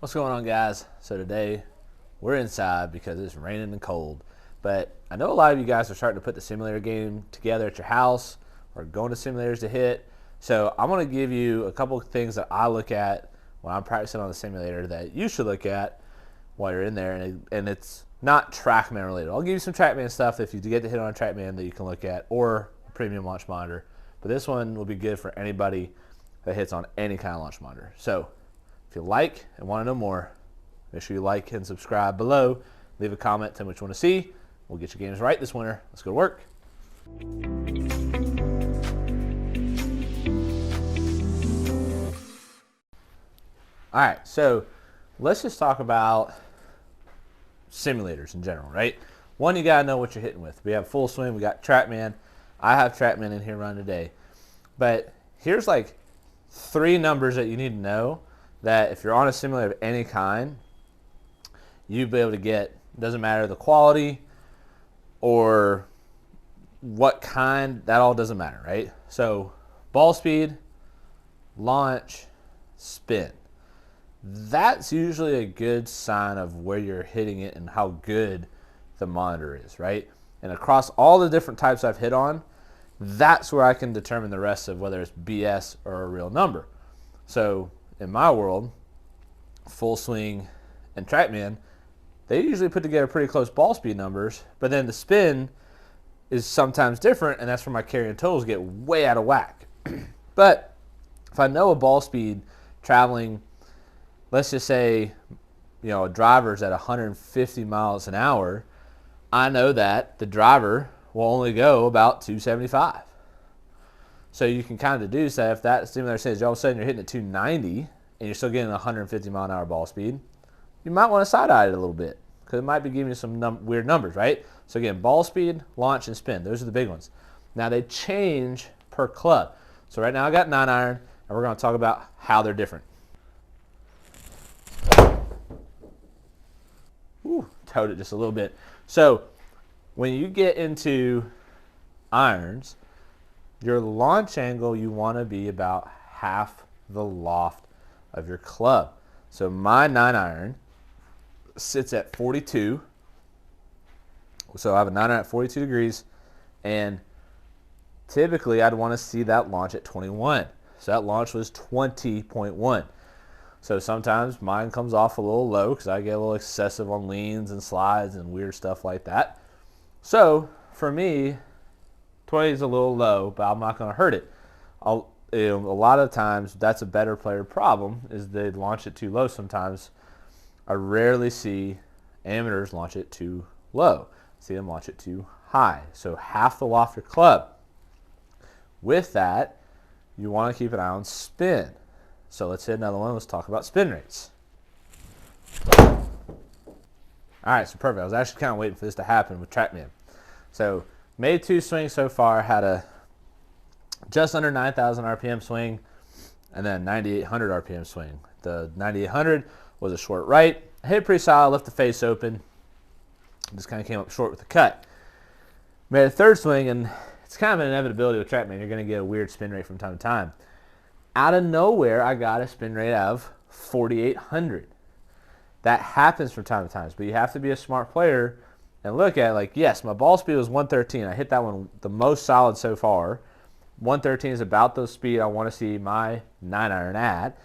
What's going on, guys? So today we're inside because it's raining and cold, but I know a lot of you guys are starting to put the simulator game together at your house or going to simulators to hit. So I'm going to give you a couple of things that I look at when I'm practicing on the simulator that you should look at while you're in there, and it's not trackman related. I'll give you some trackman stuff if you get to hit on a trackman that you can look at, or a premium launch monitor, but this one will be good for anybody that hits on any kind of launch monitor. So if you like and want to know more, make sure you like and subscribe below. Leave a comment, tell me what you want to see. We'll get your games right this winter. Let's go to work. All right, so let's just talk about simulators in general, right? One, you gotta know what you're hitting with. We have full swing, we got trackman. I have trackman in here running today. But here's like 3 numbers that you need to know that if you're on a simulator of any kind, you'll be able to get. Doesn't matter the quality or what kind, that all doesn't matter, right? So ball speed, launch, spin. That's usually a good sign of where you're hitting it and how good the monitor is, right? And across all the different types I've hit on, that's where I can determine the rest of whether it's BS or a real number. So in my world, full swing and trackman, they usually put together pretty close ball speed numbers, but then the spin is sometimes different, and that's where my carry and totals get way out of whack. But if I know a ball speed traveling, let's just say, a driver's at 150 miles an hour, I know that the driver will only go about 275. So you can kind of deduce that if that simulator says all of a sudden you're hitting at 290 and you're still getting 150 mile an hour ball speed, you might want to side-eye it a little bit because it might be giving you some weird numbers, right? So again, ball speed, launch, and spin. Those are the big ones. Now they change per club. So right now I got 9-iron, and we're going to talk about how they're different. Ooh, towed it just a little bit. So when you get into irons, your launch angle, you want to be about half the loft of your club. So my 9-iron sits at 42. So I have a 9-iron at 42 degrees, and typically I'd want to see that launch at 21. So that launch was 20.1. So sometimes mine comes off a little low because I get a little excessive on leans and slides and weird stuff like that. So for me, 20 is a little low, but I'm not going to hurt it. A lot of times that's a better player problem, is they launch it too low sometimes. I rarely see amateurs launch it too low. I see them launch it too high. So half the loft of your club. With that, you want to keep an eye on spin. So let's hit another one. Let's talk about spin rates. All right, so perfect. I was actually kind of waiting for this to happen with trackman. So made 2 swings so far. Had a just under 9,000 RPM swing and then 9,800 RPM swing. The 9,800 was a short right. I hit it pretty solid, left the face open. Just kind of came up short with the cut. Made a 3rd swing, and it's kind of an inevitability with trackman. You're going to get a weird spin rate from time to time. Out of nowhere, I got a spin rate of 4,800. That happens from time to time, but you have to be a smart player and look at, like, yes, my ball speed was 113. I hit that one the most solid so far. 113 is about the speed I want to see my 9-iron at.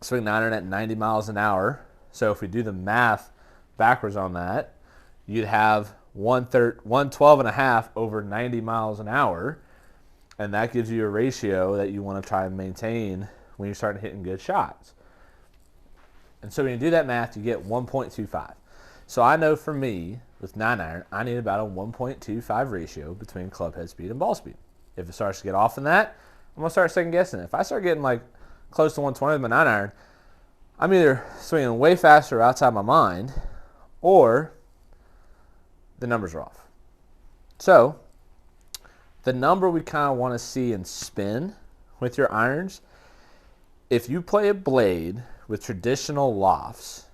Swing 9-iron at 90 miles an hour. So if we do the math backwards on that, you'd have 112.5 over 90 miles an hour. And that gives you a ratio that you want to try and maintain when you're starting hitting good shots. And so when you do that math, you get 1.25. So I know for me, with 9-iron, I need about a 1.25 ratio between club head speed and ball speed. If it starts to get off in that, I'm going to start second guessing it. If I start getting like close to 120 with my 9-iron, I'm either swinging way faster outside my mind, or the numbers are off. So the number we kind of want to see in spin with your irons, if you play a blade with traditional lofts,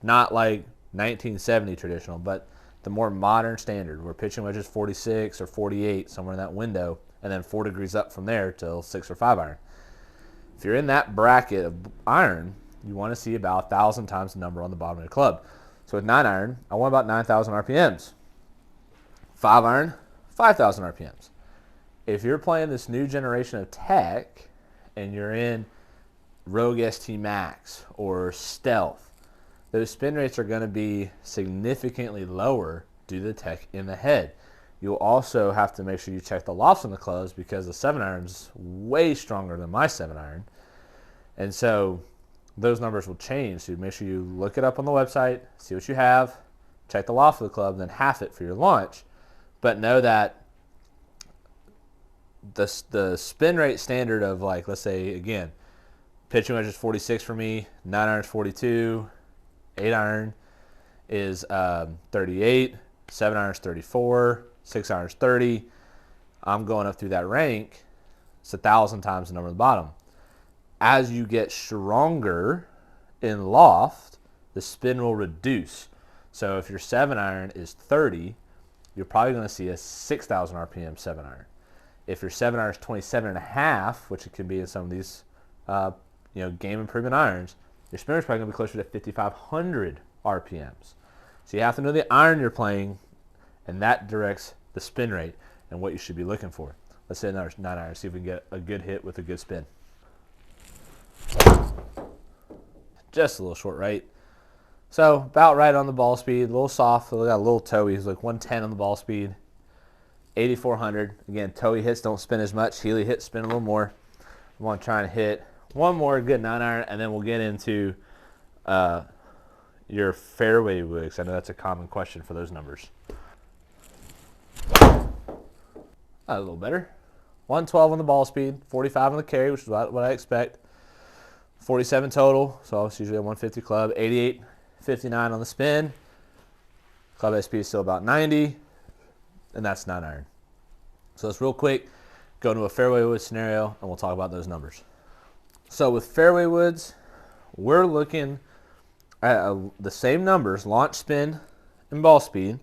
not like 1970 traditional, but the more modern standard where pitching wedge is 46 or 48, somewhere in that window, and then 4 degrees up from there till 6 or 5 iron. If you're in that bracket of iron, you want to see about 1,000 times the number on the bottom of the club. So with 9 iron, I want about 9,000 RPMs. 5 iron, 5,000 RPMs. If you're playing this new generation of tech and you're in Rogue ST Max or Stealth, those spin rates are going to be significantly lower due to the tech in the head. You'll also have to make sure you check the lofts on the clubs because the 7 iron's way stronger than my 7 iron. And so those numbers will change. So make sure you look it up on the website, see what you have, check the loft of the club, then half it for your launch. But know that the spin rate standard of, like, let's say, again, pitching wedge is 46 for me, 9 iron is 42, 8 iron is 38, 7 iron is 34, 6 iron is 30. I'm going up through that rank. It's 1,000 times the number on the bottom. As you get stronger in loft, the spin will reduce. So if your 7 iron is 30, you're probably going to see a 6,000 RPM 7 iron. If your 7 iron is 27 and a half, which it can be in some of these game improvement irons, your spinner is probably going to be closer to 5,500 RPMs. So you have to know the iron you're playing, and that directs the spin rate and what you should be looking for. Let's say another 9 iron, see if we can get a good hit with a good spin. Just a little short right. So about right on the ball speed, a little soft, got a little toey. He's like 110 on the ball speed, 8,400. Again, toey hits don't spin as much. Healy hits spin a little more. I want to try and hit one more good 9 iron, and then we'll get into your fairway woods. I know that's a common question for those numbers. A little better. 112 on the ball speed, 45 on the carry, which is what I expect. 47 total, so it's usually a 150 club. 88, 59 on the spin. Club SP is still about 90, and that's 9 iron. So let's real quick go into a fairway woods scenario, and we'll talk about those numbers. So with fairway woods, we're looking at the same numbers, launch, spin, and ball speed.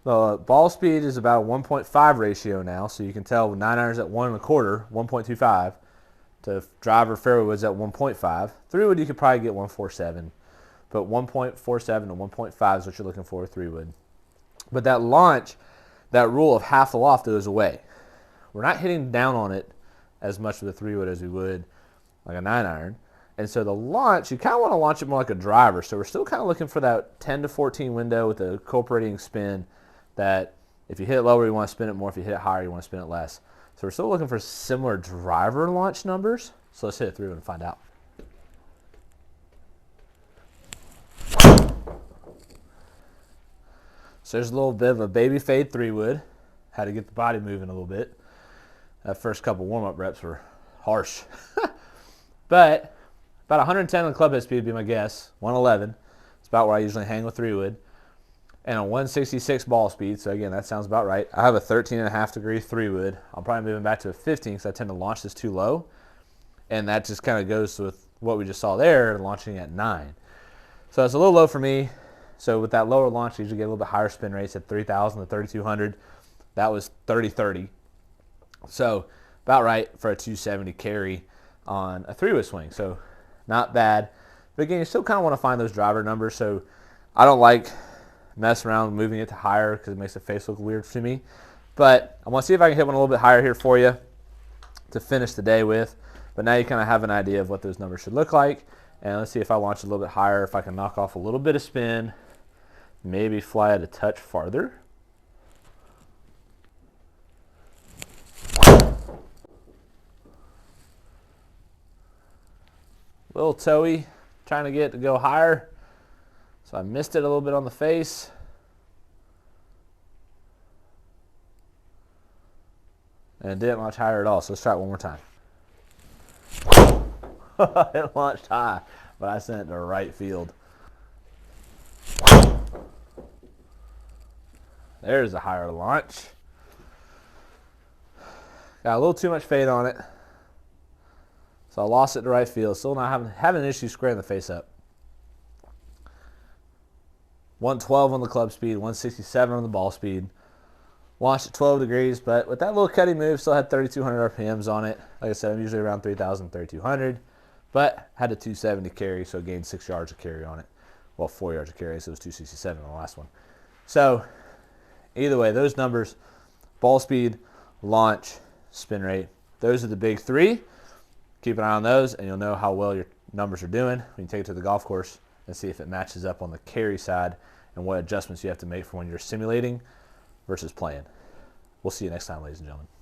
The ball speed is about a 1.5 ratio now, so you can tell 9 irons at 1 1/4, 1.25, to driver fairway woods at 1.5. 3 wood you could probably get 147, but 1.47 to 1.5 is what you're looking for with 3 wood. But that launch, that rule of half the loft goes away. We're not hitting down on it as much with a 3 wood as we would like a 9 iron. And so the launch, you kind of want to launch it more like a driver. So we're still kind of looking for that 10 to 14 window with a incorporating spin that if you hit it lower, you want to spin it more. If you hit it higher, you want to spin it less. So we're still looking for similar driver launch numbers. So let's hit it through and find out. So there's a little bit of a baby fade 3 wood. Had to get the body moving a little bit. That first couple warm-up reps were harsh. But about 110 on the club head speed would be my guess. 111. It's about where I usually hang with 3 wood. And a 166 ball speed, so again, that sounds about right. I have a 13.5 degree 3 wood. I'm probably moving back to a 15 because I tend to launch this too low. And that just kind of goes with what we just saw there, launching at 9. So it's a little low for me. So with that lower launch, I usually get a little bit higher spin rates at 3,000 to 3,200. That was 30-30. So about right for a 270 carry on a 3 wood swing. So not bad. But again, you still kind of want to find those driver numbers. So I don't like mess around moving it to higher because it makes the face look weird to me. But I want to see if I can hit one a little bit higher here for you to finish the day with. But now you kind of have an idea of what those numbers should look like. And let's see if I launch a little bit higher, if I can knock off a little bit of spin, maybe fly it a touch farther. Little toey, trying to get it to go higher. So I missed it a little bit on the face. And it didn't launch higher at all, so let's try it one more time. It launched high, but I sent it to right field. There's a higher launch. Got a little too much fade on it. So I lost it to right field. Still not having an issue squaring the face up. 112 on the club speed, 167 on the ball speed. Launched at 12 degrees, but with that little cutting move, still had 3,200 RPMs on it. Like I said, I'm usually around 3,000, 3,200. but had a 270 carry, so gained 6 yards of carry on it. Well, 4 yards of carry, so it was 267 on the last one. So either way, those numbers, ball speed, launch, spin rate, those are the big three. Keep an eye on those, and you'll know how well your numbers are doing when you take it to the golf course and see if it matches up on the carry side and what adjustments you have to make for when you're simulating versus playing. We'll see you next time, ladies and gentlemen.